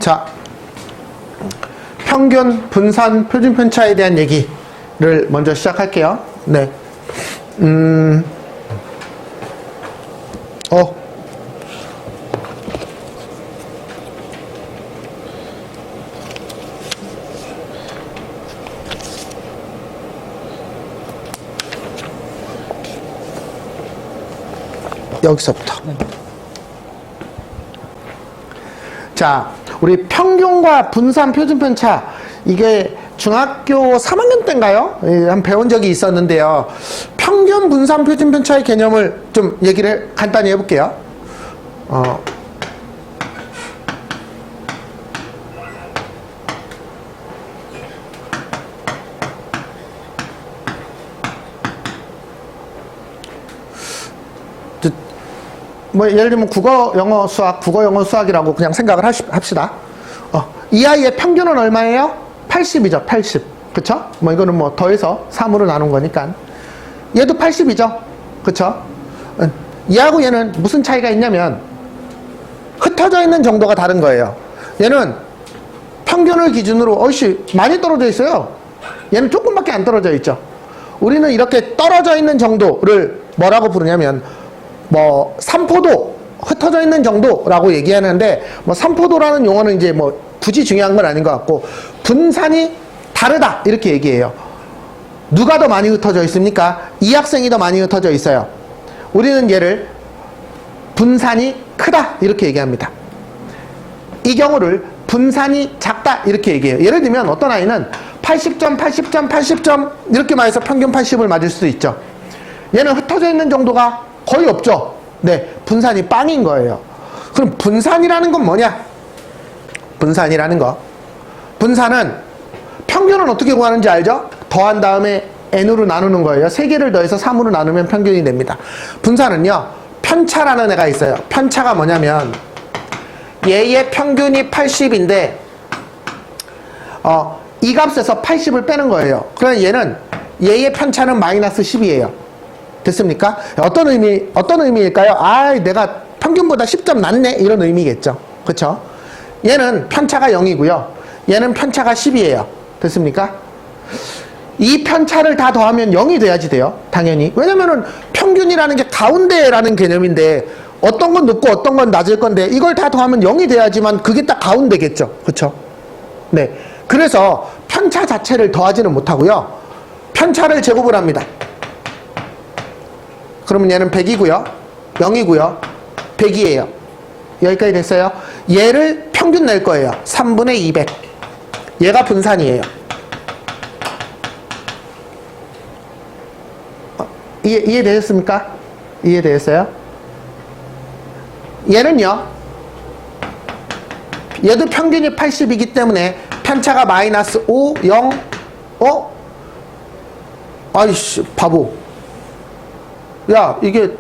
자, 평균, 분산, 표준 편차에 대한 얘기를 먼저 시작할게요. 네. 여기서부터. 자, 우리 평균과 분산, 표준 편차, 이게 중학교 3학년 때인가요? 한 배운 적이 있었는데요. 평균, 분산, 표준 편차의 개념을 좀 얘기를 간단히 해볼게요. 뭐 예를 들면 국어, 영어, 수학, 국어, 영어, 수학이라고 그냥 생각을 합시다. 이 아이의 평균은 얼마예요? 80이죠. 80. 그쵸? 뭐 이거는 뭐 더해서 3으로 나눈 거니까. 얘도 80이죠. 그쵸? 얘하고 얘는 무슨 차이가 있냐면 흩어져 있는 정도가 다른 거예요. 얘는 평균을 기준으로 어이씨 많이 떨어져 있어요. 얘는 조금밖에 안 떨어져 있죠. 우리는 이렇게 떨어져 있는 정도를 뭐라고 부르냐면 뭐 삼포도, 흩어져 있는 정도라고 얘기하는데, 뭐 삼포도라는 용어는 이제 뭐 굳이 중요한 건 아닌 것 같고, 분산이 다르다 이렇게 얘기해요. 누가 더 많이 흩어져 있습니까? 이 학생이 더 많이 흩어져 있어요. 우리는 얘를 분산이 크다 이렇게 얘기합니다. 이 경우를 분산이 작다 이렇게 얘기해요. 예를 들면 어떤 아이는 80점, 80점, 80점 이렇게만 해서 평균 80을 맞을 수도 있죠. 얘는 흩어져 있는 정도가 거의 없죠. 네, 분산이 빵인 거예요. 그럼 분산이라는 건 뭐냐? 분산이라는 거. 분산은 평균은 어떻게 구하는지 알죠? 더한 다음에 n으로 나누는 거예요. 3개를 더해서 3으로 나누면 평균이 됩니다. 분산은요, 편차라는 애가 있어요. 편차가 뭐냐면 얘의 평균이 80인데 이 값에서 80을 빼는 거예요. 그러면 얘의 편차는 마이너스 10이에요. 됐습니까? 어떤 의미일까요? 내가 평균보다 10점 낮네? 이런 의미겠죠. 그쵸? 얘는 편차가 0이고요. 얘는 편차가 10이에요. 됐습니까? 이 편차를 다 더하면 0이 돼야지 돼요. 당연히. 왜냐면은 평균이라는 게 가운데라는 개념인데 어떤 건 높고 어떤 건 낮을 건데 이걸 다 더하면 0이 돼야지만 그게 딱 가운데겠죠. 그쵸? 네. 그래서 편차 자체를 더하지는 못하고요. 편차를 제곱을 합니다. 그러면 얘는 100이고요. 0이고요. 100이에요. 여기까지 됐어요. 얘를 평균 낼 거예요. 3분의 200. 얘가 분산이에요. 이해되셨습니까? 이해되셨어요? 얘는요. 얘도 평균이 80이기 때문에 편차가 마이너스 5, 0, 아이씨, 바보. 야, 이게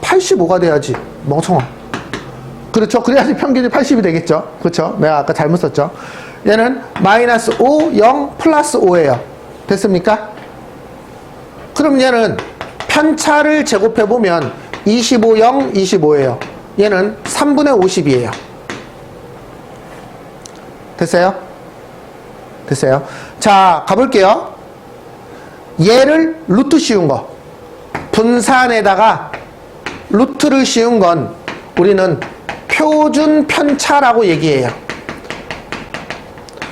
85가 돼야지. 멍청아. 그렇죠? 그래야지 평균이 80이 되겠죠? 그렇죠? 내가 아까 잘못 썼죠? 얘는 마이너스 5, 0, 플러스 5예요. 됐습니까? 그럼 얘는 편차를 제곱해보면 25, 0, 25예요. 얘는 3분의 50이에요. 됐어요? 됐어요? 자, 가볼게요. 얘를 루트 씌운 거. 분산에다가 루트를 씌운 건 우리는 표준 편차라고 얘기해요.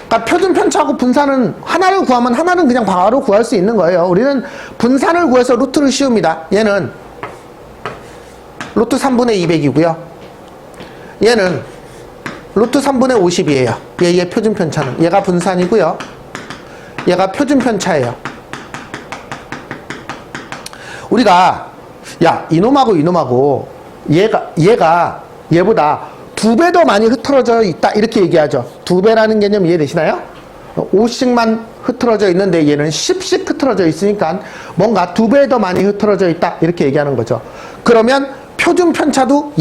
그러니까 표준 편차하고 분산은 하나를 구하면 하나는 그냥 바로 구할 수 있는 거예요. 우리는 분산을 구해서 루트를 씌웁니다. 얘는 루트 3분의 200이고요. 얘는 루트 3분의 50이에요. 얘의 표준 편차는. 얘가 분산이고요. 얘가 표준 편차예요. 우리가 이놈하고 얘가 얘보다 2배 더 많이 흐트러져 있다 이렇게 얘기하죠. 2배라는 개념 이해되시나요? 5씩만 흐트러져 있는데 얘는 10씩 흐트러져 있으니까 뭔가 2배 더 많이 흐트러져 있다 이렇게 얘기하는 거죠. 그러면 표준 편차도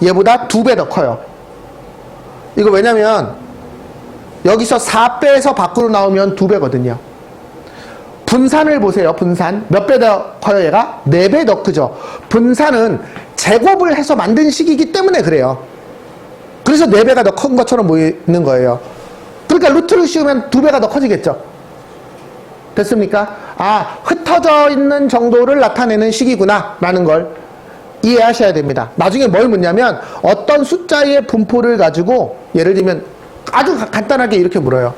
얘보다 2배 더 커요. 이거 왜냐면 여기서 4배에서 밖으로 나오면 2배거든요. 분산을 보세요. 분산. 몇 배 더 커요 얘가? 4배 더 크죠. 분산은 제곱을 해서 만든 식이기 때문에 그래요. 그래서 4배가 더 큰 것처럼 보이는 거예요. 그러니까 루트를 씌우면 2배가 더 커지겠죠. 됐습니까? 아, 흩어져 있는 정도를 나타내는 식이구나 라는 걸 이해하셔야 됩니다. 나중에 뭘 묻냐면 어떤 숫자의 분포를 가지고 예를 들면 아주 간단하게 이렇게 물어요.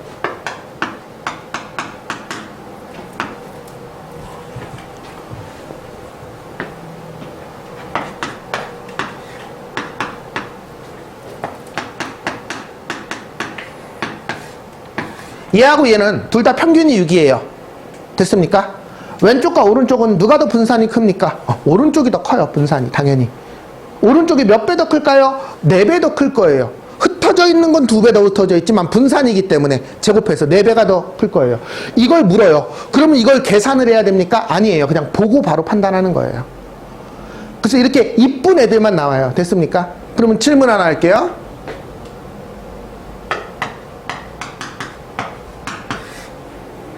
얘하고 얘는 둘 다 평균이 6이에요. 됐습니까? 왼쪽과 오른쪽은 누가 더 분산이 큽니까? 오른쪽이 더 커요. 분산이 당연히. 오른쪽이 몇 배 더 클까요? 4배 더 클 거예요. 흩어져 있는 건 2배 더 흩어져 있지만 분산이기 때문에 제곱해서 4배가 더 클 거예요. 이걸 물어요. 그러면 이걸 계산을 해야 됩니까? 아니에요. 그냥 보고 바로 판단하는 거예요. 그래서 이렇게 이쁜 애들만 나와요. 됐습니까? 그러면 질문 하나 할게요.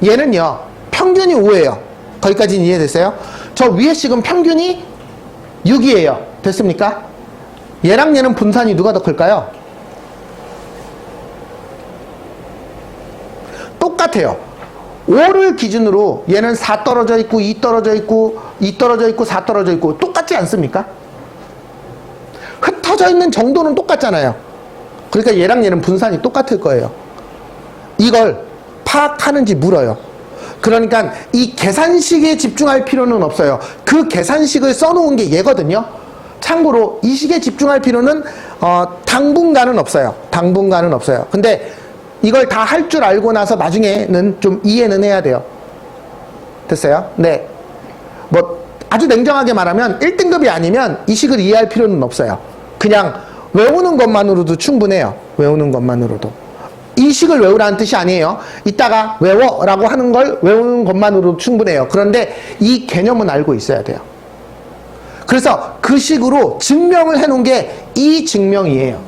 얘는요, 평균이 5예요. 거기까지는 이해됐어요? 저 위에 식은 평균이 6이에요. 됐습니까? 얘랑 얘는 분산이 누가 더 클까요? 똑같아요. 5를 기준으로 얘는 4 떨어져 있고 2 떨어져 있고 2 떨어져 있고 4 떨어져 있고 똑같지 않습니까? 흩어져 있는 정도는 똑같잖아요. 그러니까 얘랑 얘는 분산이 똑같을 거예요. 이걸 파악하는지 물어요. 그러니까 이 계산식에 집중할 필요는 없어요. 그 계산식을 써놓은 게 얘거든요. 참고로 이 식에 집중할 필요는 당분간은 없어요. 당분간은 없어요. 근데 이걸 다 할 줄 알고 나서 나중에는 좀 이해는 해야 돼요. 됐어요? 네. 뭐 아주 냉정하게 말하면 1등급이 아니면 이 식을 이해할 필요는 없어요. 그냥 외우는 것만으로도 충분해요. 외우는 것만으로도. 이 식을 외우라는 뜻이 아니에요. 이따가 외워라고 하는 걸 외우는 것만으로도 충분해요. 그런데 이 개념은 알고 있어야 돼요. 그래서 그 식으로 증명을 해놓은 게 이 증명이에요.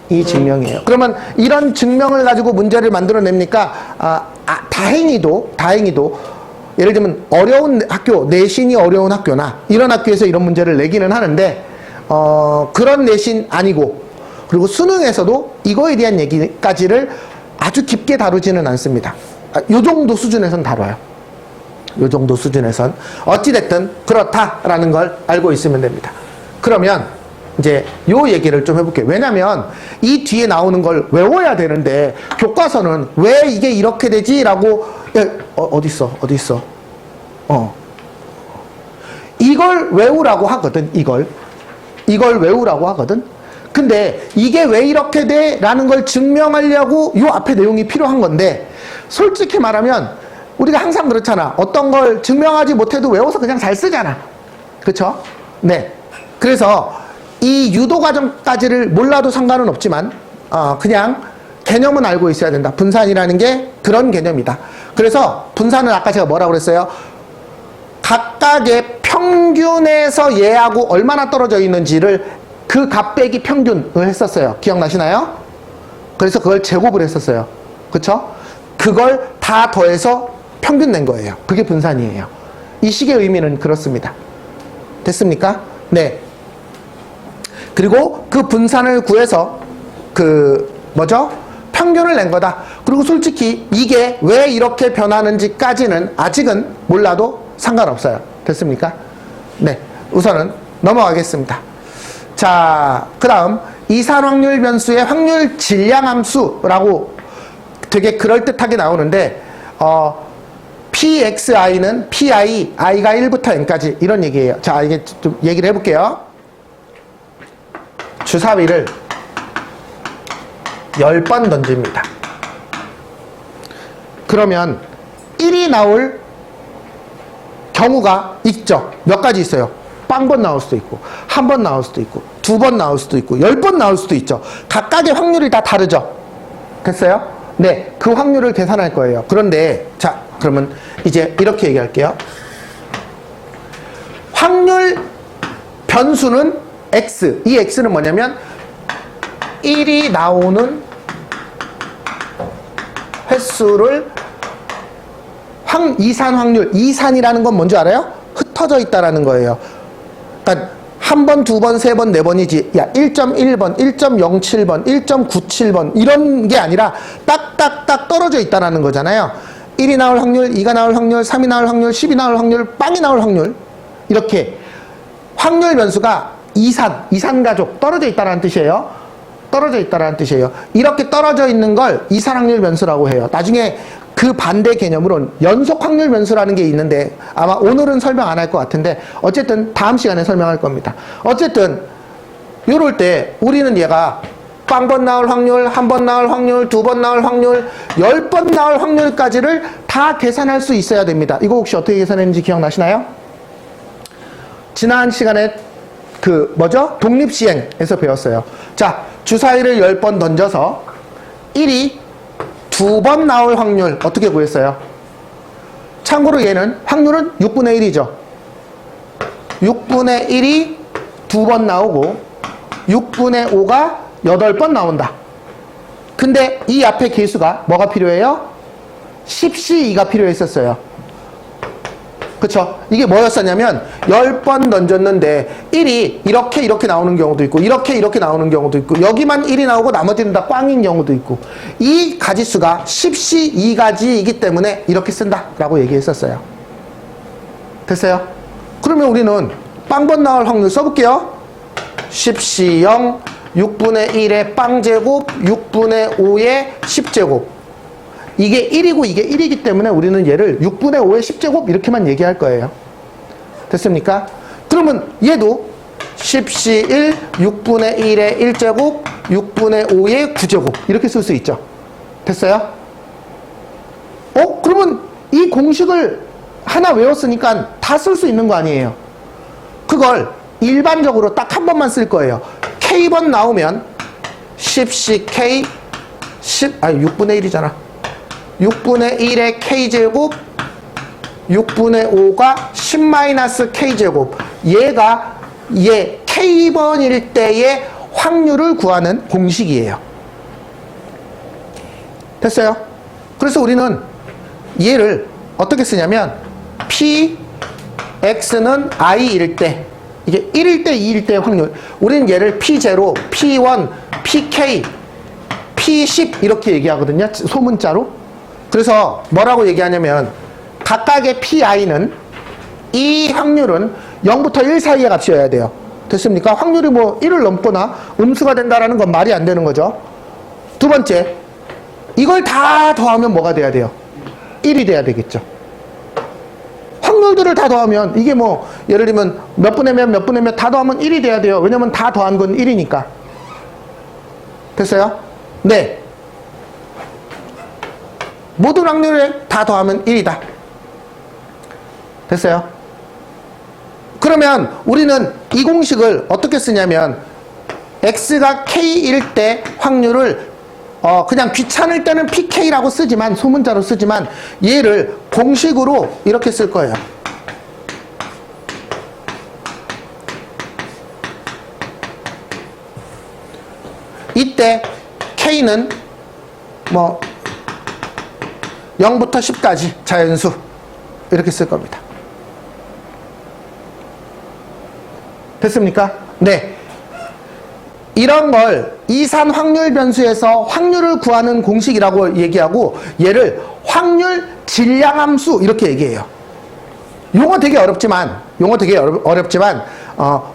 이 증명이에요. 그러면 이런 증명을 가지고 문제를 만들어냅니까? 다행히도 예를 들면 어려운 학교, 내신이 어려운 학교나 이런 학교에서 이런 문제를 내기는 하는데 그런 내신 아니고 그리고 수능에서도 이거에 대한 얘기까지를 아주 깊게 다루지는 않습니다. 요 정도 수준에선 다뤄요. 요 정도 수준에선. 어찌됐든 그렇다라는 걸 알고 있으면 됩니다. 그러면 이제 요 얘기를 좀 해볼게요. 왜냐면 이 뒤에 나오는 걸 외워야 되는데 교과서는 왜 이게 이렇게 되지? 라고 어딨어? 이걸 외우라고 하거든. 이걸 외우라고 하거든. 근데 이게 왜 이렇게 돼? 라는 걸 증명하려고 요 앞에 내용이 필요한 건데 솔직히 말하면 우리가 항상 그렇잖아. 어떤 걸 증명하지 못해도 외워서 그냥 잘 쓰잖아. 그쵸? 네. 그래서 이 유도 과정까지를 몰라도 상관은 없지만 그냥 개념은 알고 있어야 된다. 분산이라는 게 그런 개념이다. 그래서 분산은 아까 제가 뭐라고 그랬어요? 각각의 평균에서 얘하고 얼마나 떨어져 있는지를 그 값 빼기 평균을 했었어요. 기억나시나요? 그래서 그걸 제곱을 했었어요. 그쵸? 그걸 다 더해서 평균 낸 거예요. 그게 분산이에요. 이 식의 의미는 그렇습니다. 됐습니까? 네. 그리고 그 분산을 구해서 평균을 낸 거다. 그리고 솔직히 이게 왜 이렇게 변하는지까지는 아직은 몰라도 상관없어요. 됐습니까? 네. 우선은 넘어가겠습니다. 자, 그 다음 이산 확률 변수의 확률 질량함수라고 되게 그럴듯하게 나오는데 PXI는 PI, I가 1부터 N까지 이런 얘기예요. 자, 이게 좀 얘기를 해볼게요. 주사위를 10번 던집니다. 그러면 1이 나올 경우가 있죠. 몇 가지 있어요. 빵 번 나올 수도 있고, 한 번 나올 수도 있고, 2번 나올 수도 있고, 10번 나올 수도 있죠. 각각의 확률이 다 다르죠. 됐어요? 네, 그 확률을 계산할 거예요. 그런데 자, 그러면 이제 이렇게 얘기할게요. 확률 변수는 X. 이 X는 뭐냐면 1이 나오는 횟수를 이산 확률, 이산이라는 건 뭔지 알아요? 흩어져 있다라는 거예요. 그러니까 한 번, 두 번, 세 번, 네 번이지. 야, 1.1번, 1.07번, 1.97번 이런 게 아니라 딱딱딱 떨어져 있다라는 거잖아요. 1이 나올 확률, 2가 나올 확률, 3이 나올 확률, 10이 나올 확률, 빵이 나올 확률. 이렇게 확률 변수가 이산가족 떨어져 있다라는 뜻이에요. 떨어져 있다라는 뜻이에요. 이렇게 떨어져 있는 걸 이산확률 변수라고 해요. 나중에 그 반대 개념으로는 연속 확률 변수라는 게 있는데 아마 오늘은 설명 안 할 것 같은데 어쨌든 다음 시간에 설명할 겁니다. 어쨌든 요럴 때 우리는 얘가 빵번 나올 확률, 한 번 나올 확률, 두 번 나올 확률, 10번 나올 확률까지를 다 계산할 수 있어야 됩니다. 이거 혹시 어떻게 계산했는지 기억나시나요? 지난 시간에 독립시행에서 배웠어요. 자, 주사위를 10번 던져서 1이 2번 나올 확률 어떻게 구했어요? 참고로 얘는 확률은 6분의 1이죠. 6분의 1이 2번 나오고 6분의 5가 8번 나온다. 근데 이 앞에 개수가 뭐가 필요해요? 10C2가 필요했었어요. 그쵸? 이게 뭐였었냐면 10번 던졌는데 1이 이렇게 나오는 경우도 있고 이렇게 나오는 경우도 있고 여기만 1이 나오고 나머지는 다 꽝인 경우도 있고 이 가지수가 10C2가지이기 때문에 이렇게 쓴다 라고 얘기했었어요. 됐어요? 그러면 우리는 빵번 나올 확률 써볼게요. 10C0 6분의 1의 빵제곱 6분의 5의 10제곱 이게 1이고 이게 1이기 때문에 우리는 얘를 6분의 5의 10제곱 이렇게만 얘기할 거예요. 됐습니까? 그러면 얘도 10C1 6분의 1의 1제곱 6분의 5의 9제곱 이렇게 쓸 수 있죠. 됐어요? 그러면 이 공식을 하나 외웠으니까 다 쓸 수 있는 거 아니에요. 그걸 일반적으로 딱 한 번만 쓸 거예요. K번 나오면 10CK 6분의 1이잖아. 6분의 1의 K제곱 6분의 5가 10-K제곱 얘 K번일 때의 확률을 구하는 공식이에요. 됐어요? 그래서 우리는 얘를 어떻게 쓰냐면 Px는 I일 때 이게 1일 때 2일 때의 확률 우리는 얘를 P0, P1, PK, P10 이렇게 얘기하거든요. 소문자로. 그래서 뭐라고 얘기하냐면 각각의 PI는 이 확률은 0부터 1 사이의 값이어야 돼요. 됐습니까? 확률이 뭐 1을 넘거나 음수가 된다라는 건 말이 안 되는 거죠. 두 번째, 이걸 다 더하면 뭐가 돼야 돼요? 1이 돼야 되겠죠. 확률들을 다 더하면 이게 뭐 예를 들면 몇 분의 몇 다 더하면 1이 돼야 돼요. 왜냐면 다 더한 건 1이니까. 됐어요? 네. 모든 확률을 다 더하면 1이다. 됐어요? 그러면 우리는 이 공식을 어떻게 쓰냐면 x가 k일 때 확률을 그냥 귀찮을 때는 pk라고 쓰지만 소문자로 쓰지만 얘를 공식으로 이렇게 쓸 거예요. 이때 k는 뭐 0부터 10까지 자연수 이렇게 쓸 겁니다. 됐습니까? 네. 이런 걸 이산 확률 변수에서 확률을 구하는 공식이라고 얘기하고 얘를 확률 질량함수 이렇게 얘기해요. 용어 되게 어렵지만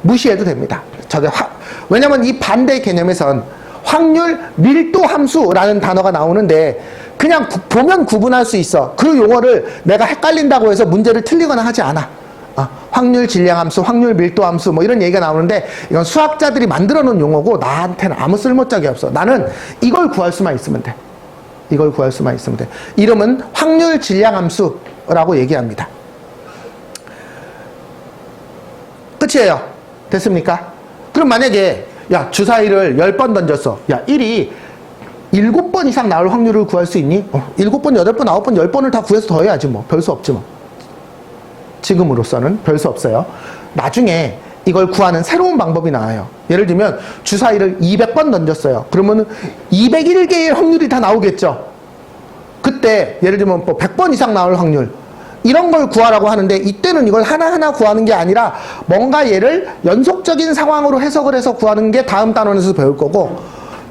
무시해도 됩니다. 왜냐면 이 반대 개념에선 확률 밀도 함수라는 단어가 나오는데 그냥 보면 구분할 수 있어. 그 용어를 내가 헷갈린다고 해서 문제를 틀리거나 하지 않아. 확률 질량함수, 확률 밀도함수 뭐 이런 얘기가 나오는데 이건 수학자들이 만들어 놓은 용어고 나한테는 아무 쓸모짝이 없어. 나는 이걸 구할 수만 있으면 돼. 이걸 구할 수만 있으면 돼. 이름은 확률 질량함수라고 얘기합니다. 끝이에요. 됐습니까? 그럼 만약에 야 주사위를 10번 던졌어. 야 1이 7번 이상 나올 확률을 구할 수 있니? 7번, 8번, 9번, 10번을 다 구해서 더해야지 뭐. 별 수 없지 뭐. 지금으로서는 별 수 없어요. 나중에 이걸 구하는 새로운 방법이 나와요. 예를 들면 주사위를 200번 던졌어요. 그러면 201개의 확률이 다 나오겠죠. 그때 예를 들면 뭐 100번 이상 나올 확률 이런 걸 구하라고 하는데 이때는 이걸 하나하나 구하는 게 아니라 뭔가 얘를 연속적인 상황으로 해석을 해서 구하는 게 다음 단원에서 배울 거고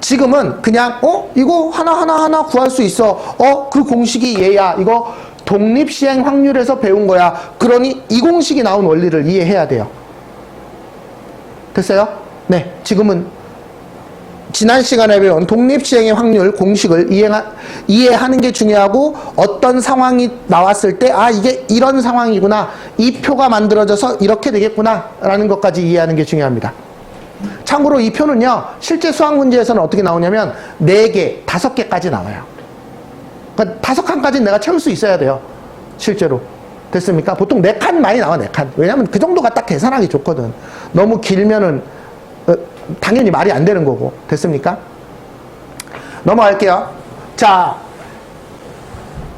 지금은 그냥 이거 하나 구할 수 있어. 그 공식이 얘야. 이거 독립시행 확률에서 배운 거야. 그러니 이 공식이 나온 원리를 이해해야 돼요. 됐어요? 네, 지금은 지난 시간에 배운 독립시행의 확률 공식을 이해하는 게 중요하고 어떤 상황이 나왔을 때 이게 이런 상황이구나. 이 표가 만들어져서 이렇게 되겠구나 라는 것까지 이해하는 게 중요합니다. 참고로 이 표는요. 실제 수학 문제에서는 어떻게 나오냐면 4개, 5개까지 나와요. 그러니까 5칸까지는 내가 채울 수 있어야 돼요. 실제로. 됐습니까? 보통 4칸 많이 나와 4칸. 왜냐면 그 정도가 딱 계산하기 좋거든. 너무 길면은 당연히 말이 안 되는 거고. 됐습니까? 넘어갈게요. 자,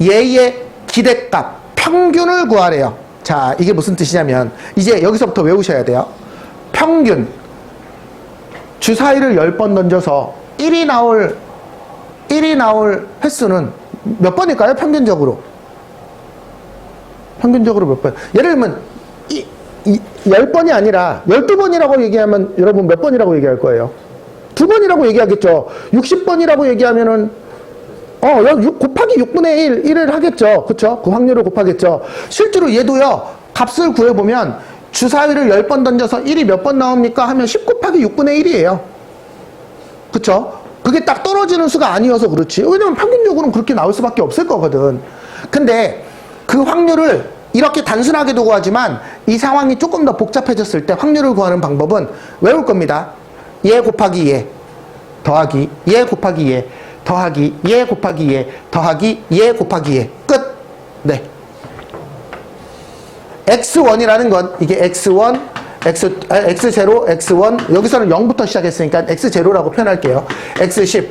얘의 기대값 평균을 구하래요. 자, 이게 무슨 뜻이냐면 이제 여기서부터 외우셔야 돼요. 평균 주사위를 10번 던져서 1이 나올 횟수는 몇 번일까요? 평균적으로 몇 번? 예를 들면 10번이 아니라 12번이라고 얘기하면 여러분 몇 번이라고 얘기할 거예요? 2번이라고 얘기하겠죠. 60번이라고 얘기하면은 곱하기 6분의 1을 하겠죠. 그쵸? 그 확률을 곱하겠죠. 실제로 얘도요. 값을 구해보면 주사위를 10번 던져서 1이 몇 번 나옵니까? 하면 10 곱하기 6분의 1이에요. 그쵸? 그게 딱 떨어지는 수가 아니어서 그렇지. 왜냐면 평균적으로는 그렇게 나올 수밖에 없을 거거든. 근데 그 확률을 이렇게 단순하게도 구하지만 이 상황이 조금 더 복잡해졌을 때 확률을 구하는 방법은 외울 겁니다. 얘 곱하기 얘 더하기 얘 곱하기 얘 더하기 얘 곱하기 얘 더하기 얘 곱하기 얘 끝. 네. x1이라는 건 이게 x1 x0 x1 여기서는 0부터 시작했으니까 x0라고 표현할게요. x10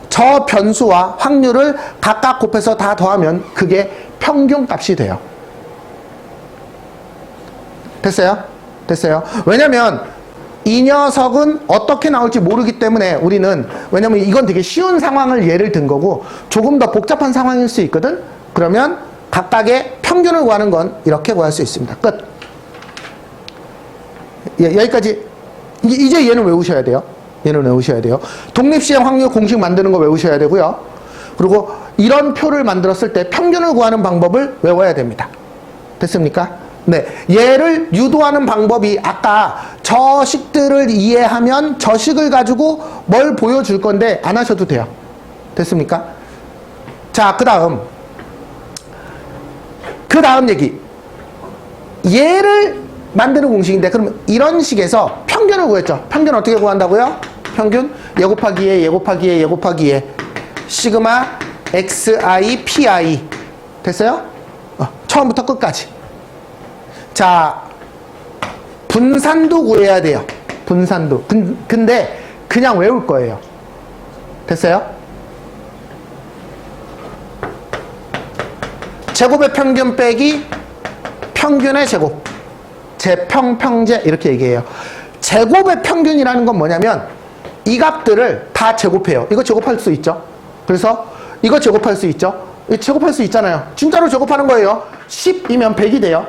저 변수와 확률을 각각 곱해서 다 더하면 그게 평균값이 돼요. 됐어요? 됐어요? 왜냐면 이 녀석은 어떻게 나올지 모르기 때문에 우리는 왜냐면 이건 되게 쉬운 상황을 예를 든 거고 조금 더 복잡한 상황일 수 있거든? 그러면 각각의 평균을 구하는 건 이렇게 구할 수 있습니다. 끝. 여기까지. 이제 얘는 외우셔야 돼요. 얘는 외우셔야 돼요. 독립시행 확률 공식 만드는 거 외우셔야 되고요. 그리고 이런 표를 만들었을 때 평균을 구하는 방법을 외워야 됩니다. 됐습니까? 네. 얘를 유도하는 방법이 아까 저 식들을 이해하면 저 식을 가지고 뭘 보여줄 건데 안 하셔도 돼요. 됐습니까? 자, 그 다음 얘기. 얘를 만드는 공식인데 그러면 이런 식에서 평균을 구했죠. 평균 어떻게 구한다고요? 평균 얘 곱하기 얘 곱하기 얘 곱하기 얘 시그마 xi pi 됐어요? 처음부터 끝까지. 자, 분산도 구해야 돼요. 분산도. 근데 그냥 외울 거예요. 됐어요? 제곱의 평균 빼기 평균의 제곱. 제평평제 이렇게 얘기해요. 제곱의 평균이라는 건 뭐냐면 이 값들을 다 제곱해요. 이거 제곱할 수 있죠. 그래서 이거 제곱할 수 있죠. 이거 제곱할 수 있잖아요. 진짜로 제곱하는 거예요. 10이면 100이 돼요.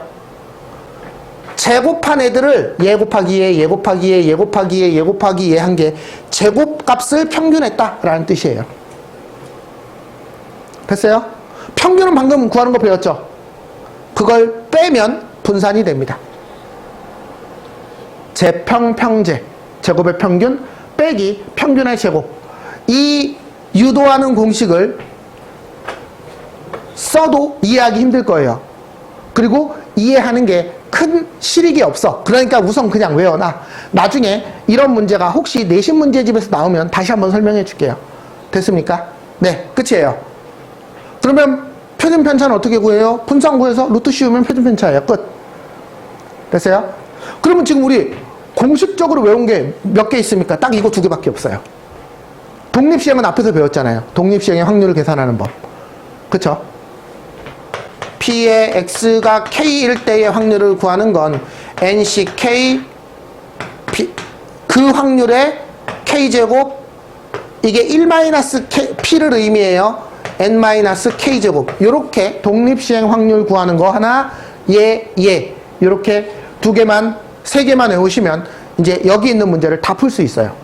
제곱한 애들을 얘 곱하기 얘 곱하기 얘 곱하기 얘 곱하기 얘 한 게 제곱값을 평균했다 라는 뜻이에요. 됐어요? 평균은 방금 구하는 거 배웠죠? 그걸 빼면 분산이 됩니다. 제평평제 제곱의 평균 빼기 평균의 제곱. 이 유도하는 공식을 써도 이해하기 힘들 거예요. 그리고 이해하는 게 큰 실익이 없어. 그러니까 우선 그냥 외워놔. 나중에 이런 문제가 혹시 내신 문제집에서 나오면 다시 한번 설명해 줄게요. 됐습니까? 네, 끝이에요. 그러면 표준 편차는 어떻게 구해요? 분산 구해서 루트 씌우면 표준 편차예요. 끝. 됐어요? 그러면 지금 우리 공식적으로 외운 게 몇 개 있습니까? 딱 이거 2개밖에 없어요. 독립시행은 앞에서 배웠잖아요. 독립시행의 확률을 계산하는 법. 그쵸? P의 X가 K일 때의 확률을 구하는 건 NCK P, 그 확률의 K제곱 이게 1-P를 의미해요. n-k제곱 요렇게 독립시행 확률 구하는 거 하나 요렇게 세 개만 외우시면 이제 여기 있는 문제를 다 풀 수 있어요.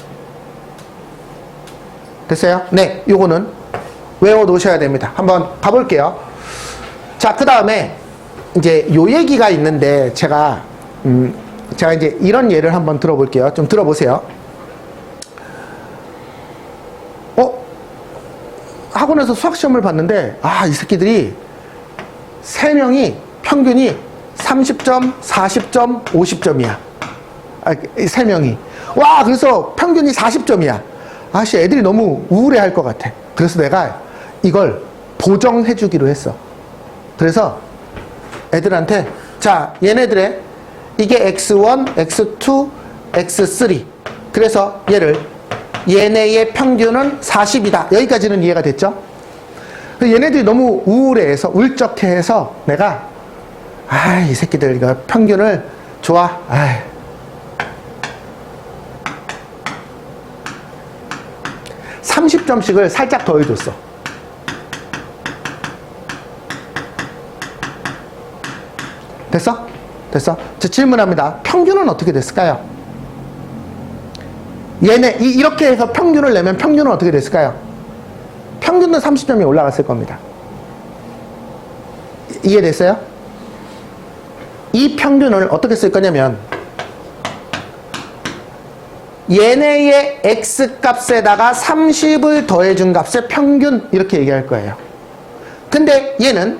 됐어요? 네, 요거는 외워 놓으셔야 됩니다. 한번 가볼게요. 자, 그 다음에 이제 요 얘기가 있는데 제가 이제 이런 예를 한번 들어볼게요. 좀 들어보세요. 학원에서 수학시험을 봤는데, 이 새끼들이 3명이 평균이 30점, 40점, 50점이야. 3명이. 와, 그래서 평균이 40점이야. 애들이 너무 우울해 할 것 같아. 그래서 내가 이걸 보정해 주기로 했어. 그래서 애들한테, 자, 얘네들의 이게 x1, x2, x3. 그래서 얘네의 평균은 40이다. 여기까지는 이해가 됐죠? 얘네들이 너무 우울해해서, 울적해해서 내가, 이 새끼들, 이거 평균을, 좋아. 30점씩을 살짝 더해줬어. 됐어? 됐어? 자, 질문합니다. 평균은 어떻게 됐을까요? 이렇게 해서 평균을 내면 평균은 어떻게 됐을까요? 평균은 30점이 올라갔을 겁니다. 이해됐어요? 이 평균을 어떻게 쓸 거냐면, 얘네의 x값에다가 30을 더해준 값의 평균, 이렇게 얘기할 거예요. 근데 얘는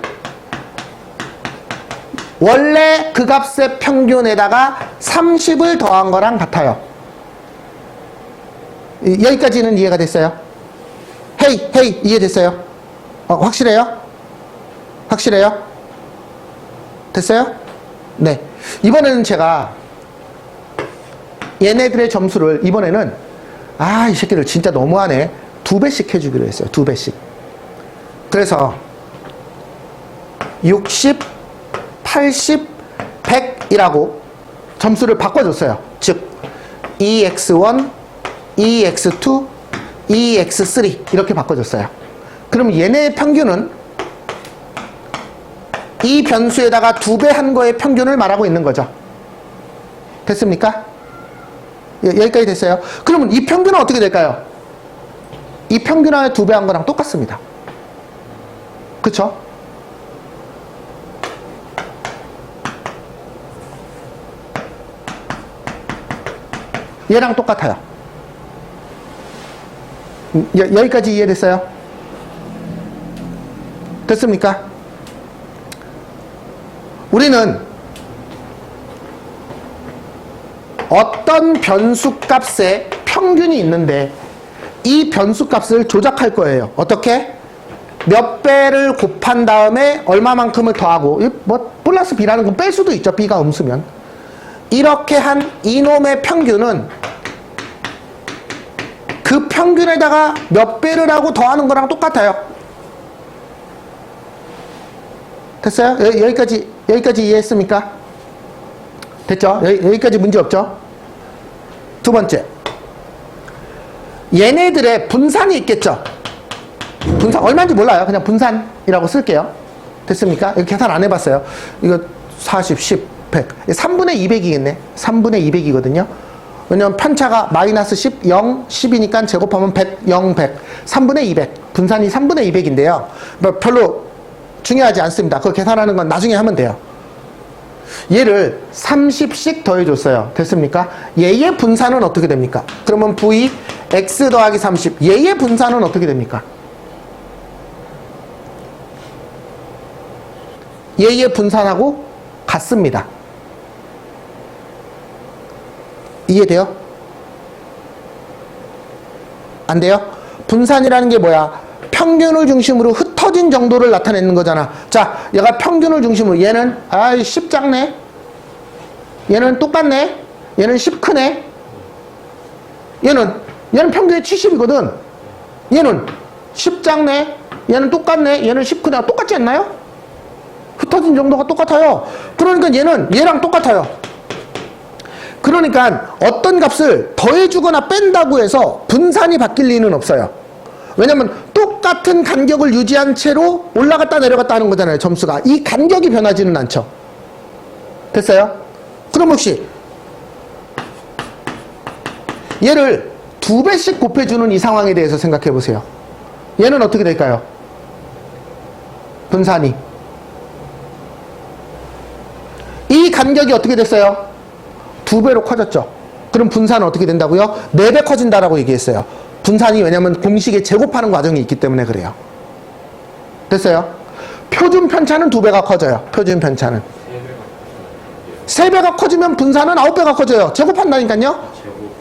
원래 그 값의 평균에다가 30을 더한 거랑 같아요. 여기까지는 이해가 됐어요? 헤이, 이해됐어요? 확실해요? 확실해요? 됐어요? 네. 이번에는 제가 얘네들의 점수를 이번에는 이 새끼들 진짜 너무하네. 2배씩 해주기로 했어요. 2배씩. 그래서 60, 80, 100이라고 점수를 바꿔줬어요. 즉 EX1, EX2, EX3 이렇게 바꿔줬어요. 그럼 얘네의 평균은 이 변수에다가 2배 한 거의 평균을 말하고 있는 거죠. 됐습니까? 여기까지 됐어요. 그러면 이 평균은 어떻게 될까요? 이 평균 안에 2배 한 거랑 똑같습니다. 그쵸? 얘랑 똑같아요. 여기까지 이해됐어요? 됐습니까? 우리는 어떤 변수값에 평균이 있는데 이 변수값을 조작할 거예요. 어떻게? 몇 배를 곱한 다음에 얼마만큼을 더하고, 플러스 b라는 건 뺄 수도 있죠. b가 음수면. 이렇게 한 이놈의 평균은 그 평균에다가 몇 배를 하고 더하는 거랑 똑같아요. 됐어요? 여기까지 이해했습니까? 됐죠? 여기까지 문제 없죠? 두 번째, 얘네들의 분산이 있겠죠? 분산 얼마인지 몰라요. 그냥 분산이라고 쓸게요. 됐습니까? 이거 계산 안 해봤어요. 이거 40, 10, 100 3분의 200이겠네. 3분의 200이거든요. 왜냐면 편차가 마이너스 10, 0, 10이니까 제곱하면 100, 0, 100 3분의 200 분산이 3분의 200인데요 별로 중요하지 않습니다. 그거 계산하는 건 나중에 하면 돼요. 얘를 30씩 더해줬어요. 됐습니까? 얘의 분산은 어떻게 됩니까? 그러면 v x 더하기 30 얘의 분산은 어떻게 됩니까? 얘의 분산하고 같습니다. 이해돼요? 안 돼요? 분산이라는 게 뭐야? 평균을 중심으로 흩어진 정도를 나타내는 거잖아. 자, 얘가 평균을 중심으로, 얘는 10 작네, 얘는 똑같네, 얘는 10 크네, 얘는 평균이 70이거든. 얘는 10 작네, 얘는 똑같네, 얘는 10 크네. 똑같지 않나요? 흩어진 정도가 똑같아요. 그러니까 얘는 얘랑 똑같아요. 그러니까 어떤 값을 더해주거나 뺀다고 해서 분산이 바뀔 리는 없어요. 왜냐면 똑같은 간격을 유지한 채로 올라갔다 내려갔다 하는 거잖아요. 점수가. 이 간격이 변하지는 않죠. 됐어요? 그럼 혹시 얘를 2배씩 곱해주는 이 상황에 대해서 생각해 보세요. 얘는 어떻게 될까요? 분산이. 이 간격이 어떻게 됐어요? 2배로 커졌죠. 그럼 분산은 어떻게 된다고요? 4배 커진다라고 얘기했어요. 분산이 왜냐면 공식에 제곱하는 과정이 있기 때문에 그래요. 됐어요? 표준 편차는 2배가 커져요. 표준 편차는. 3배가 커지면 분산은 9배가 커져요. 제곱한다니까요.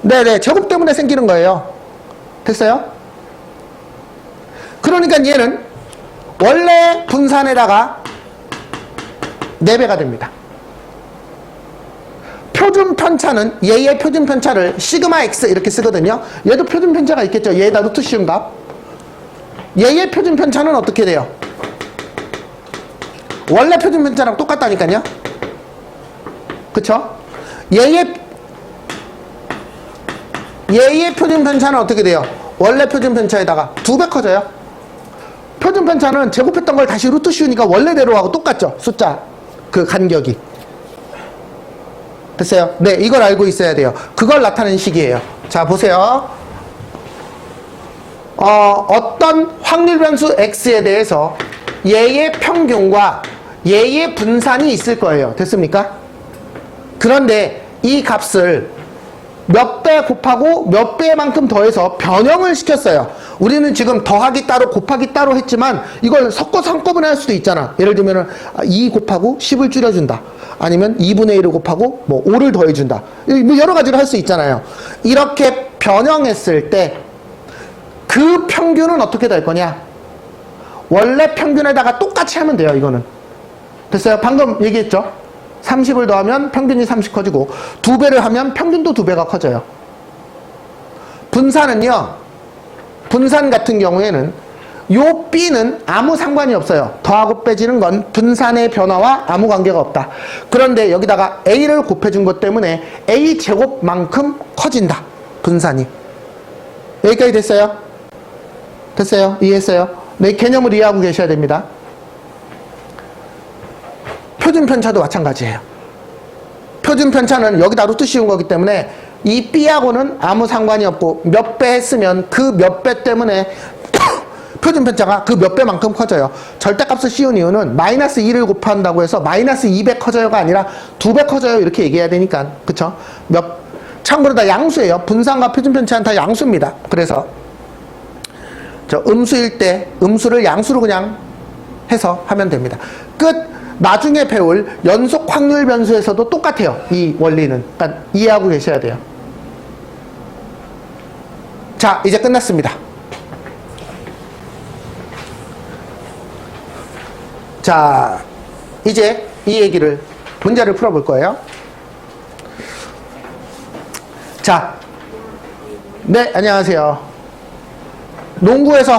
네네. 제곱 때문에 생기는 거예요. 됐어요? 그러니까 얘는 원래 분산에다가 4배가 됩니다. 표준 편차는 얘의 표준 편차를 시그마 x 이렇게 쓰거든요. 얘도 표준 편차가 있겠죠. 얘에다 루트 씌운 값. 얘의 표준 편차는 어떻게 돼요? 원래 표준 편차랑 똑같다니까요. 그쵸? 얘의 표준 편차는 어떻게 돼요? 원래 표준 편차에다가 2배 커져요. 표준 편차는 제곱했던 걸 다시 루트 씌우니까 원래대로하고 똑같죠. 숫자 그 간격이. 됐어요? 네, 이걸 알고 있어야 돼요. 그걸 나타내는 식이에요. 자, 보세요. 어떤 확률 변수 x에 대해서 얘의 평균과 얘의 분산이 있을 거예요. 됐습니까? 그런데 이 값을 몇 배 곱하고 몇 배만큼 더해서 변형을 시켰어요. 우리는 지금 더하기 따로 곱하기 따로 했지만 이걸 섞어서 한꺼번에 할 수도 있잖아. 예를 들면 2 곱하고 10을 줄여준다. 아니면 2분의 1을 곱하고 뭐 5를 더해준다. 뭐 여러 가지로 할 수 있잖아요. 이렇게 변형했을 때 그 평균은 어떻게 될 거냐? 원래 평균에다가 똑같이 하면 돼요. 이거는. 됐어요? 방금 얘기했죠? 30을 더하면 평균이 30 커지고 2배를 하면 평균도 2배가 커져요. 분산은요. 분산 같은 경우에는 요 B는 아무 상관이 없어요. 더하고 빼지는 건 분산의 변화와 아무 관계가 없다. 그런데 여기다가 A를 곱해준 것 때문에 A 제곱만큼 커진다. 분산이. 여기까지 됐어요? 됐어요? 이해했어요? 네, 개념을 이해하고 계셔야 됩니다. 표준 편차도 마찬가지예요. 표준 편차는 여기다 루트 씌운 거기 때문에 이 B하고는 아무 상관이 없고 몇 배 했으면 그 몇 배 때문에 표준 편차가 그 몇 배만큼 커져요. 절대값을 씌운 이유는 마이너스 2를 곱한다고 해서 마이너스 2배 커져요가 아니라 2배 커져요 이렇게 얘기해야 되니까. 그쵸? 참고로 다 양수예요. 분산과 표준 편차는 다 양수입니다. 그래서 저 음수일 때 음수를 양수로 그냥 해서 하면 됩니다. 끝. 나중에 배울 연속 확률 변수에서도 똑같아요. 이 원리는. 그러니까 이해하고 계셔야 돼요. 자, 이제 끝났습니다. 자, 이제 이 얘기를 문제를 풀어볼 거예요. 자, 네, 안녕하세요. 농구에서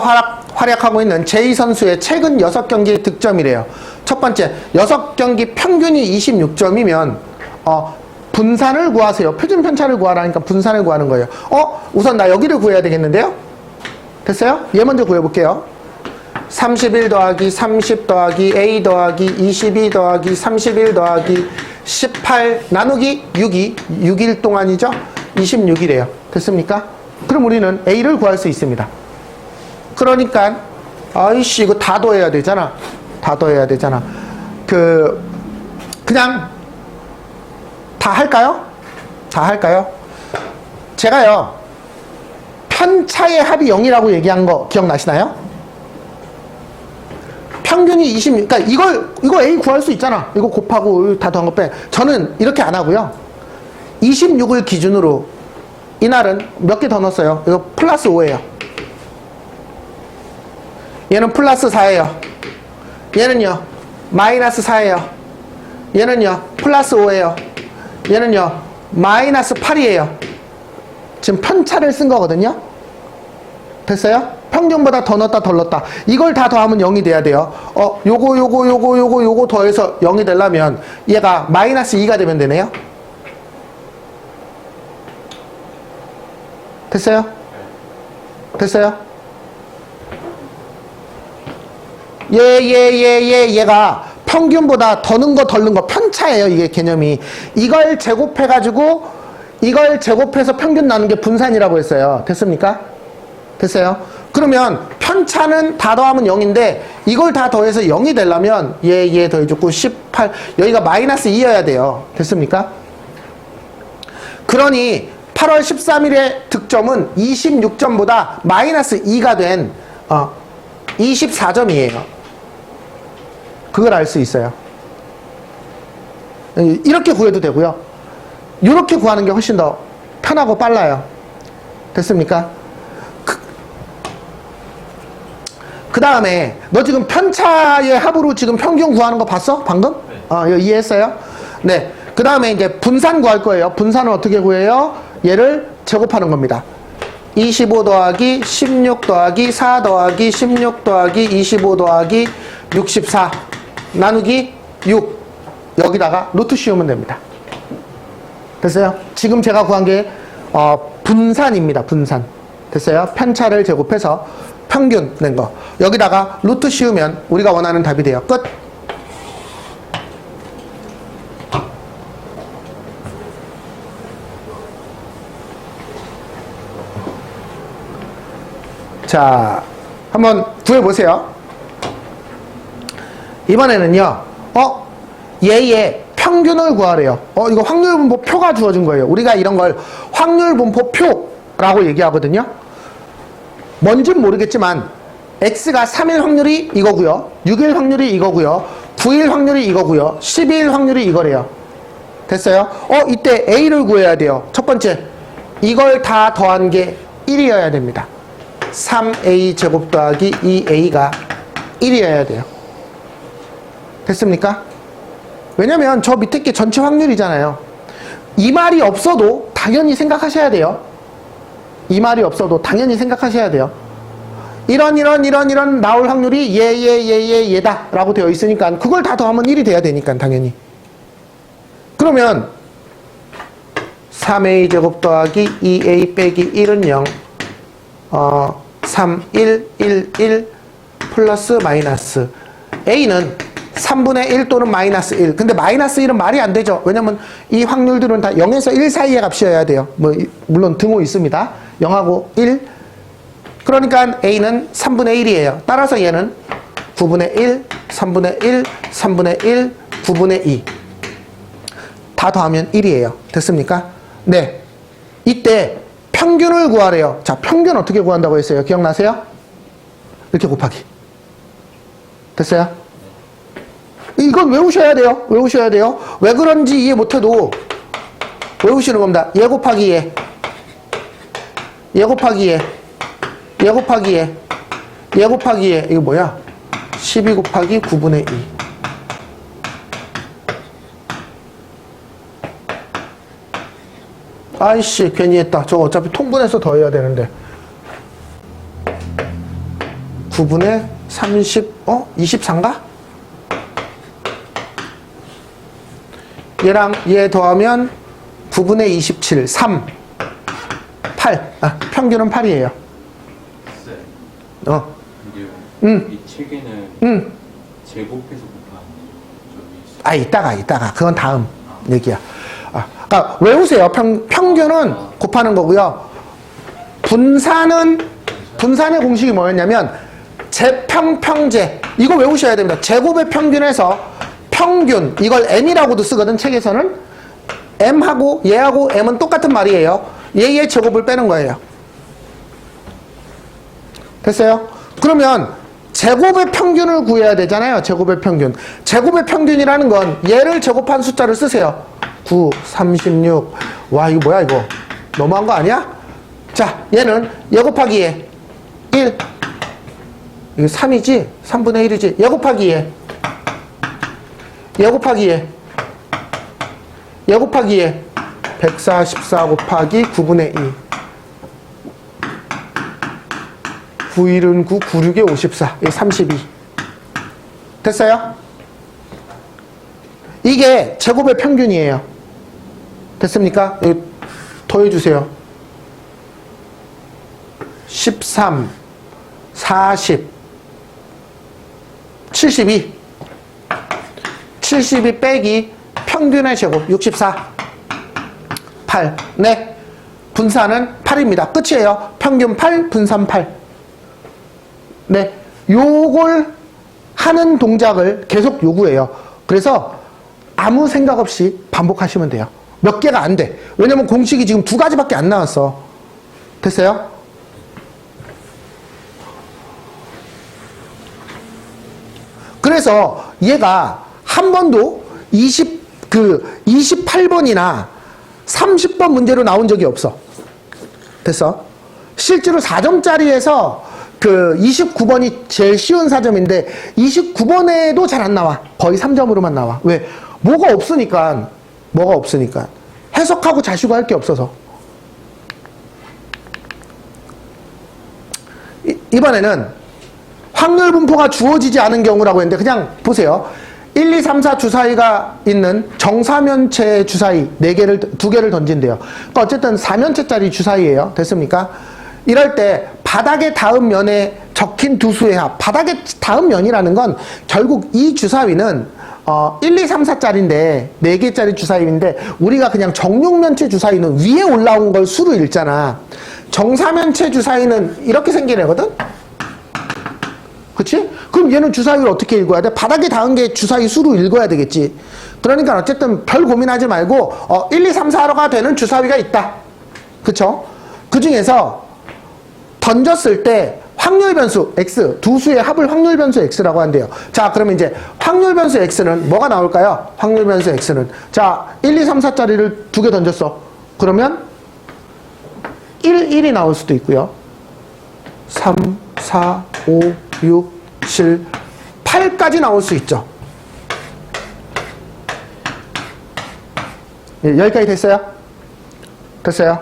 활약하고 있는 제이 선수의 최근 6경기 득점이래요. 첫 번째, 6경기 평균이 26점이면 분산을 구하세요. 표준 편차를 구하라니까 분산을 구하는 거예요. 우선 나 여기를 구해야 되겠는데요? 됐어요? 얘 먼저 구해볼게요. 31 더하기 30 더하기 A 더하기 22 더하기 31 더하기 18 나누기 6이 6일 동안이죠? 26이래요. 됐습니까? 그럼 우리는 A를 구할 수 있습니다. 그러니까 아이씨 이거 다 더해야 되잖아. 다 더해야 되잖아. 그냥 다 할까요? 다 할까요? 제가요 편차의 합이 0이라고 얘기한 거 기억나시나요? 평균이 26, 그러니까 이거 A 구할 수 있잖아. 이거 곱하고 다 더한 거 빼. 저는 이렇게 안 하고요. 26을 기준으로 이날은 몇 개 더 넣었어요. 이거 플러스 5예요. 얘는 플러스 4예요. 얘는요 마이너스 4예요. 얘는요 플러스 5예요. 얘는요 마이너스 8이에요. 지금 편차를 쓴 거거든요. 됐어요? 평균보다 더 넣었다 덜 넣었다. 이걸 다 더하면 0이 돼야 돼요. 요거 더해서 0이 되려면 얘가 마이너스 2가 되면 되네요. 됐어요? 됐어요? 얘가 평균보다 더 는 거 덜 는 거 편차예요. 이게 개념이. 이걸 제곱해가지고 이걸 제곱해서 평균 나눈 게 분산이라고 했어요. 됐습니까? 됐어요? 그러면 편차는 다 더하면 0인데 이걸 다 더해서 0이 되려면 얘 더해줬고 18 여기가 마이너스 2여야 돼요. 됐습니까? 그러니 8월 13일의 득점은 26점보다 마이너스 2가 된 24점이에요. 그걸 알 수 있어요. 이렇게 구해도 되고요. 이렇게 구하는 게 훨씬 더 편하고 빨라요. 됐습니까? 그 다음에 너 지금 편차의 합으로 지금 평균 구하는 거 봤어? 방금? 네. 이해했어요? 네. 그 다음에 이제 분산 구할 거예요. 분산은 어떻게 구해요? 얘를 제곱하는 겁니다. 25 더하기 16 더하기 4 더하기 16 더하기 25 더하기 64 나누기 6 여기다가 루트 씌우면 됩니다. 됐어요? 지금 제가 구한 게 분산입니다. 분산. 됐어요? 편차를 제곱해서 평균 낸 거. 여기다가 루트 씌우면 우리가 원하는 답이 돼요. 끝. 자, 한번 구해보세요. 이번에는요, 얘의 평균을 구하래요. 이거 확률분포 표가 주어진 거예요. 우리가 이런 걸 확률분포 표라고 얘기하거든요. 뭔진 모르겠지만, X가 3일 확률이 이거고요. 6일 확률이 이거고요. 9일 확률이 이거고요. 12일 확률이 이거래요. 됐어요? 이때 A를 구해야 돼요. 첫 번째, 이걸 다 더한 게 1이어야 됩니다. 3A 제곱 더하기 2A가 1이어야 돼요. 됐습니까? 왜냐면 저 밑에 게 전체 확률이잖아요. 이 말이 없어도 당연히 생각하셔야 돼요. 이 말이 없어도 당연히 생각하셔야 돼요. 이런 나올 확률이 얘다 라고 되어 있으니까 그걸 다 더하면 1이 돼야 되니까 당연히. 그러면 3A 제곱 더하기 2A 빼기 1은 0 3, 1, 1, 1 플러스 마이너스 A는 3분의 1 또는 마이너스 1. 근데 마이너스 1은 말이 안 되죠. 왜냐면 이 확률들은 다 0에서 1 사이의 값이어야 돼요. 물론 등호 있습니다. 0하고 1. 그러니까 A는 3분의 1이에요. 따라서 얘는 9분의 1, 3분의 1, 3분의 1, 9분의 2. 다 더하면 1이에요. 됐습니까? 네. 이때 평균을 구하래요. 자, 평균 어떻게 구한다고 했어요? 기억나세요? 이렇게 곱하기. 됐어요? 이건 외우셔야 돼요. 외우셔야 돼요. 왜 그런지 이해 못해도 외우시는 겁니다. 얘 곱하기 얘. 얘 곱하기 얘. 얘 곱하기 얘. 얘 곱하기 얘. 이거 뭐야? 12 곱하기 9분의 2. 아이씨 괜히 했다. 저거 어차피 통분해서 더해야 되는데 9분의 30 24인가? 얘랑 얘 더하면 9분의 27 3 8 평균은 8이에요. 이 책에는 제곱해서 곱하는 이따가 그건 다음 얘기야. 그러니까 외우세요. 평균은 곱하는 거고요. 분산의 공식이 뭐였냐면 제평평제. 이거 외우셔야 됩니다. 제곱의 평균에서 평균, 이걸 m이라고도 쓰거든. 책에서는 m하고 얘하고 m은 똑같은 말이에요. 얘의 제곱을 빼는 거예요. 됐어요? 그러면 제곱의 평균을 구해야 되잖아요. 제곱의 평균. 제곱의 평균이라는 건 얘를 제곱한 숫자를 쓰세요. 9, 36. 와, 이거 뭐야, 이거? 너무한 거 아니야? 자, 얘는 얘 곱하기 얘. 1. 이거 3이지? 3분의 1이지? 얘 곱하기 얘. 얘 곱하기 얘. 얘 곱하기 얘. 144 곱하기 9분의 2. 9일은 9, 96에 54. 이게 32. 됐어요? 이게 제곱의 평균이에요. 됐습니까? 여기 더해주세요. 13, 40, 72. 72 빼기 평균의 제곱 64. 8. 네. 분산은 8입니다. 끝이에요. 평균 8, 분산 8. 네. 요걸 하는 동작을 계속 요구해요. 그래서 아무 생각 없이 반복하시면 돼요. 몇 개가 안 돼. 왜냐면 공식이 지금 2가지밖에 안 나왔어. 됐어요? 그래서 얘가 한 번도 28번이나 30번 문제로 나온 적이 없어. 됐어? 실제로 4점짜리에서 29번이 제일 쉬운 4점인데 29번에도 잘 안 나와. 거의 3점으로만 나와. 왜? 뭐가 없으니까. 해석하고 자시고 할 게 없어서. 이번에는 확률 분포가 주어지지 않은 경우라고 했는데 그냥 보세요. 1, 2, 3, 4 주사위가 있는 정사면체 주사위 2개를 던진대요. 그러니까 어쨌든 4면체짜리 주사위예요. 됐습니까? 이럴 때 바닥에 닿은 면에 적힌 두 수의 합. 바닥에 닿은 면이라는 건 결국 이 주사위는 1, 2, 3, 4짜리인데 4개짜리 주사위인데 우리가 그냥 정육면체 주사위는 위에 올라온 걸 수로 읽잖아. 정사면체 주사위는 이렇게 생긴 애거든? 그치? 그럼 얘는 주사위를 어떻게 읽어야 돼? 바닥에 닿은 게 주사위 수로 읽어야 되겠지. 그러니까 어쨌든 별 고민하지 말고 1, 2, 3, 4가 되는 주사위가 있다. 그쵸? 그 중에서 던졌을 때 확률 변수 x, 두 수의 합을 확률 변수 x라고 한대요. 자, 그러면 이제 확률 변수 x는 뭐가 나올까요? 확률 변수 x는 자, 1, 2, 3, 4짜리를 2개 던졌어. 그러면 1, 1이 나올 수도 있고요. 3, 4, 5, 6, 7, 8까지 나올 수 있죠. 예, 여기까지 됐어요? 됐어요?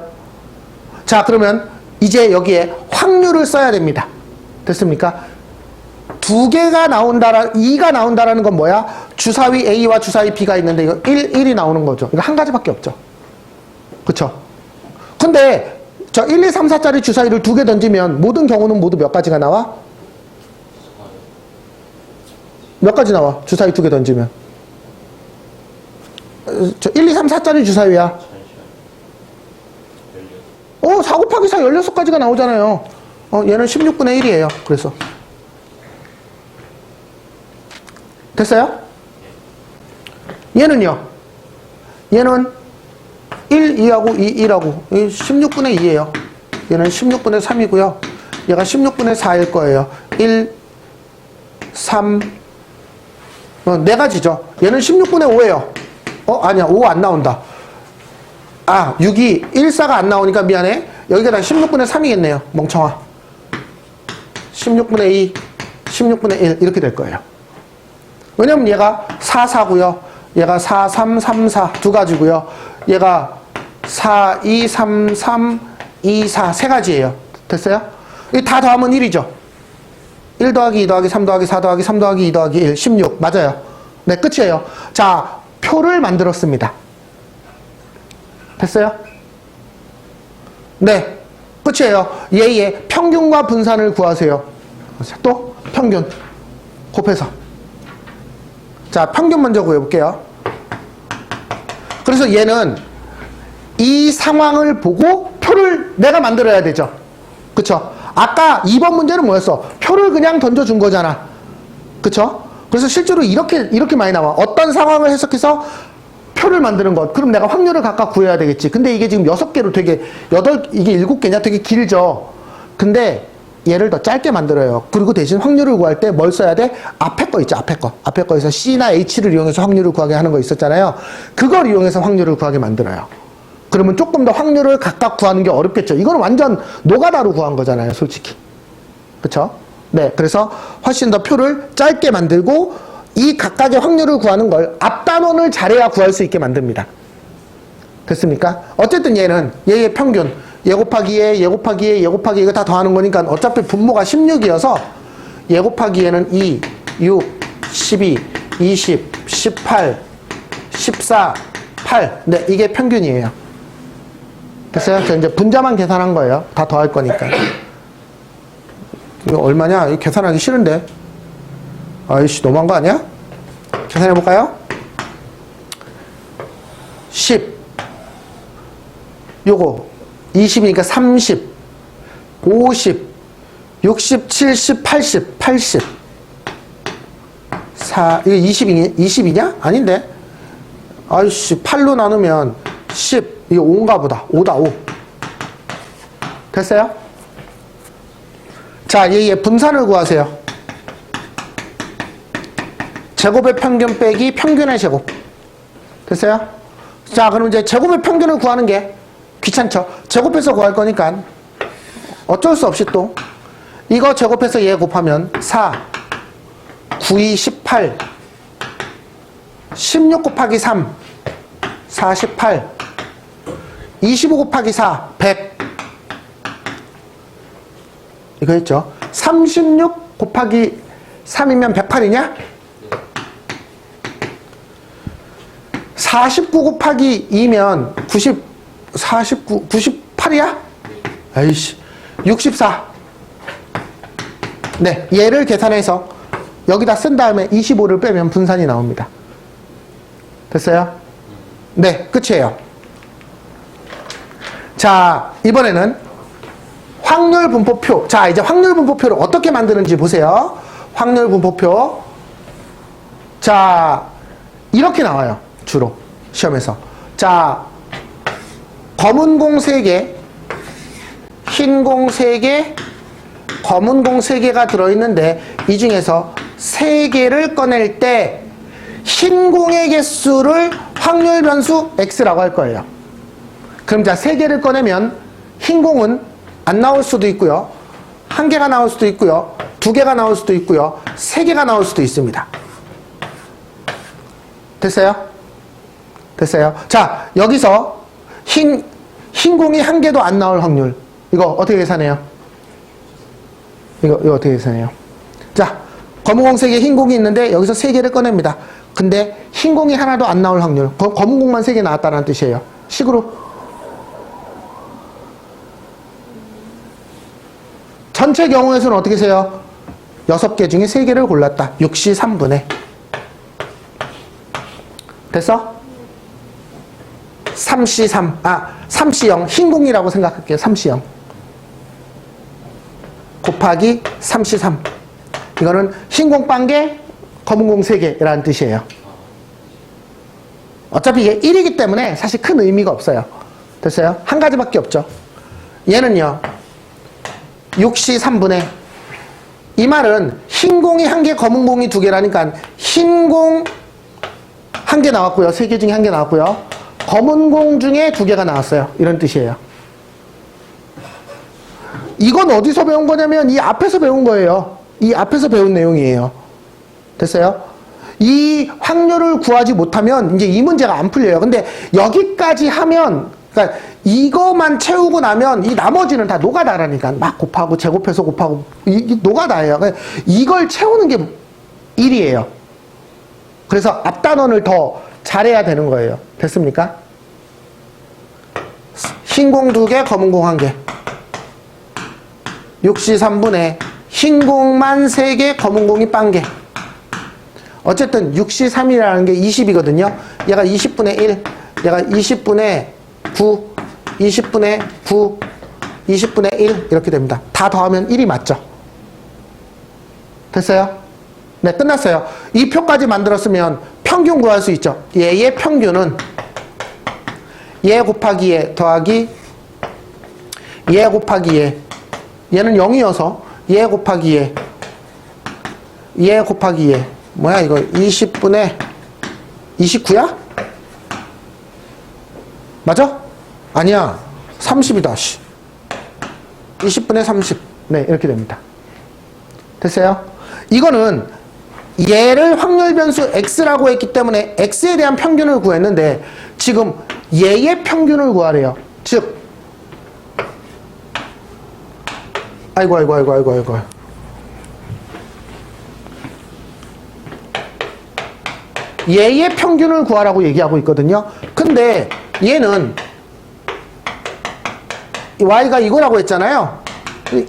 자, 그러면 이제 여기에 확률을 써야 됩니다. 됐습니까? 2개가 나온다라, 2가 나온다라는 건 뭐야? 주사위 A와 주사위 B가 있는데 이거 1, 1이 나오는 거죠. 이거 한 가지밖에 없죠. 그쵸? 근데 저 1, 2, 3, 4짜리 주사위를 2개 던지면 모든 경우는 모두 몇 가지가 나와? 몇 가지 나와? 주사위 2개 던지면. 저 1, 2, 3, 4짜리 주사위야. 4 곱하기 4 16가지가 나오잖아요. 얘는 16분의 1이에요. 그래서. 됐어요? 얘는요? 얘는 1, 2하고 2, 1하고 16분의 2예요. 얘는 16분의 3이고요. 얘가 16분의 4일 거예요. 1, 3, 4가지죠. 얘는 16분의 5예요. 아니야. 5 안 나온다. 6이 1, 4가 안 나오니까 미안해. 여기가 다 16분의 3이겠네요. 멍청아. 16분의 2, 16분의 1 이렇게 될 거예요. 왜냐면 얘가 4, 4고요. 얘가 4, 3, 3, 4 두 가지고요. 얘가 4, 2, 3, 3, 2, 4 세 가지예요. 됐어요? 이 다 더하면 1이죠. 1 더하기 2 더하기 3 더하기 4 더하기 3 더하기 2 더하기 1, 16. 맞아요. 네, 끝이에요. 자, 표를 만들었습니다. 됐어요? 네, 끝이에요. 얘의 평균과 분산을 구하세요. 또 평균 곱해서. 자, 평균 먼저 구해볼게요. 그래서 얘는 이 상황을 보고 표를 내가 만들어야 되죠. 그쵸? 아까 2번 문제는 뭐였어? 표를 그냥 던져준 거잖아. 그쵸? 그래서 실제로 이렇게 많이 나와. 어떤 상황을 해석해서 표를 만드는 것. 그럼 내가 확률을 각각 구해야 되겠지. 근데 이게 지금 6개로 되게, 이게 7개냐? 되게 길죠. 근데 얘를 더 짧게 만들어요. 그리고 대신 확률을 구할 때 뭘 써야 돼? 앞에 거 있죠. 앞에 거. 앞에 거에서 C나 H를 이용해서 확률을 구하게 하는 거 있었잖아요. 그걸 이용해서 확률을 구하게 만들어요. 그러면 조금 더 확률을 각각 구하는 게 어렵겠죠. 이거는 완전 노가다로 구한 거잖아요. 솔직히. 그쵸? 네. 그래서 훨씬 더 표를 짧게 만들고 이 각각의 확률을 구하는 걸 앞단원을 잘해야 구할 수 있게 만듭니다. 됐습니까? 어쨌든 얘의 평균, 얘 곱하기 얘 곱하기 얘 곱하기 이거 다 더하는 거니까 어차피 분모가 16이어서 얘 곱하기 얘는 2, 6, 12, 20, 18, 14, 8. 네, 이게 평균이에요. 됐어요? 자, 이제 분자만 계산한 거예요. 다 더할 거니까. 이거 얼마냐? 이거 계산하기 싫은데. 아이씨, 너무한 거 아니야? 계산해볼까요? 10. 요거 20이니까 30, 50, 60, 70, 80, 80. 4, 이거 20이냐? 아닌데? 아이씨, 8로 나누면 10. 이거 5인가 보다. 5다, 5. 됐어요? 자, 얘 분산을 구하세요. 제곱의 평균 빼기 평균의 제곱. 됐어요? 자, 그럼 이제 제곱의 평균을 구하는 게 귀찮죠? 제곱해서 구할 거니까 어쩔 수 없이 또 이거 제곱해서 얘 곱하면 4, 9, 2, 18, 16 곱하기 3, 48, 25 곱하기 4, 100. 이거 했죠? 36 곱하기 3이면 108이냐? 49 곱하기 2면 98이야? 에이씨. 64. 네, 얘를 계산해서 여기다 쓴 다음에 25를 빼면 분산이 나옵니다. 됐어요? 네, 끝이에요. 자, 이번에는 확률 분포표. 자, 이제 확률 분포표를 어떻게 만드는지 보세요. 확률 분포표. 자, 이렇게 나와요. 주로 시험에서. 자, 검은 공 3개, 흰 공 3개, 검은 공 3개가 들어있는데 이 중에서 3개를 꺼낼 때 흰 공의 개수를 확률 변수 x라고 할 거예요. 그럼 자, 3개를 꺼내면 흰 공은 안 나올 수도 있고요. 1개가 나올 수도 있고요. 2개가 나올 수도 있고요. 3개가 나올 수도 있습니다. 됐어요? 됐어요? 자, 여기서 흰 공이 1개도 안 나올 확률. 이거 어떻게 계산해요? 이거 어떻게 계산해요? 자, 검은 공 3개, 흰 공이 있는데 여기서 3개를 꺼냅니다. 근데 흰 공이 하나도 안 나올 확률. 검은 공만 3개 나왔다는 뜻이에요. 식으로. 전체 경우에서는 어떻게 세요? 6개 중에 3개를 골랐다. 6시 3분의. 됐어? 3시 3. 3시 0. 흰 공이라고 생각할게요. 3시 0. 곱하기 3시 3. 이거는 흰 공 1개, 검은 공 3개라는 뜻이에요. 어차피 이게 1이기 때문에 사실 큰 의미가 없어요. 됐어요? 한 가지밖에 없죠. 얘는요. 6시 3분의. 이 말은 흰 공이 1개, 검은 공이 2개라니까 흰 공 1개 나왔고요. 3개 중에 1개 나왔고요. 검은 공 중에 2개가 나왔어요. 이런 뜻이에요. 이건 어디서 배운 거냐면 이 앞에서 배운 거예요. 이 앞에서 배운 내용이에요. 됐어요? 이 확률을 구하지 못하면 이제 이 문제가 안 풀려요. 근데 여기까지 하면, 그러니까 이거만 채우고 나면 이 나머지는 다 노가다라니까. 막 곱하고 제곱해서 곱하고 노가다예요. 이걸 채우는 게 1이에요. 그래서 앞단원을 더 잘해야 되는 거예요. 됐습니까? 흰 공 2개, 검은 공 1개. 6시 3분의 흰 공만 3개, 검은 공이 1개. 어쨌든 6시 3이라는 게 20이거든요. 얘가 20분의 1, 얘가 20분의 9, 20분의 9, 20분의 1 이렇게 됩니다. 다 더하면 1이 맞죠? 됐어요? 네, 끝났어요. 이 표까지 만들었으면 평균 구할 수 있죠. 얘의 평균은 얘 곱하기 얘 더하기 얘 곱하기 얘는 0이어서 얘 곱하기 얘 곱하기 얘 뭐야 이거 20분의 29야? 맞아? 아니야 30이다 20분의 30 네 이렇게 됩니다. 됐어요? 이거는 얘를 확률 변수 x라고 했기 때문에 x에 대한 평균을 구했는데 지금 얘의 평균을 구하래요. 즉 아이고 얘의 평균을 구하라고 얘기하고 있거든요. 근데 얘는 y가 이거라고 했잖아요.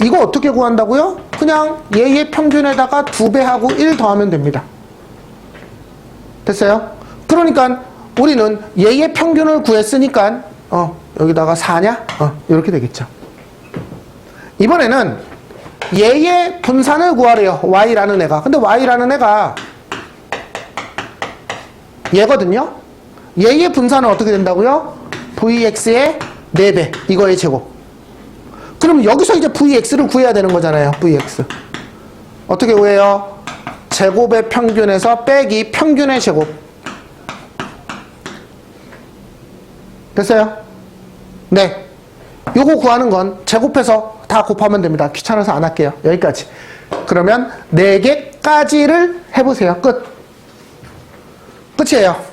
이거 어떻게 구한다고요? 그냥 얘의 평균에다가 2배하고 1 더하면 됩니다. 됐어요? 그러니까 우리는 얘의 평균을 구했으니까 여기다가 4냐? 이렇게 되겠죠. 이번에는 얘의 분산을 구하래요. y라는 애가. 근데 y라는 애가 얘거든요. 얘의 분산은 어떻게 된다고요? vx의 4배. 이거의 제곱. 그럼 여기서 이제 vx를 구해야 되는 거잖아요. vx. 어떻게 구해요? 제곱의 평균에서 빼기 평균의 제곱. 됐어요? 네. 요거 구하는 건 제곱해서 다 곱하면 됩니다. 귀찮아서 안 할게요. 여기까지. 그러면 4개까지를 해보세요. 끝. 끝이에요.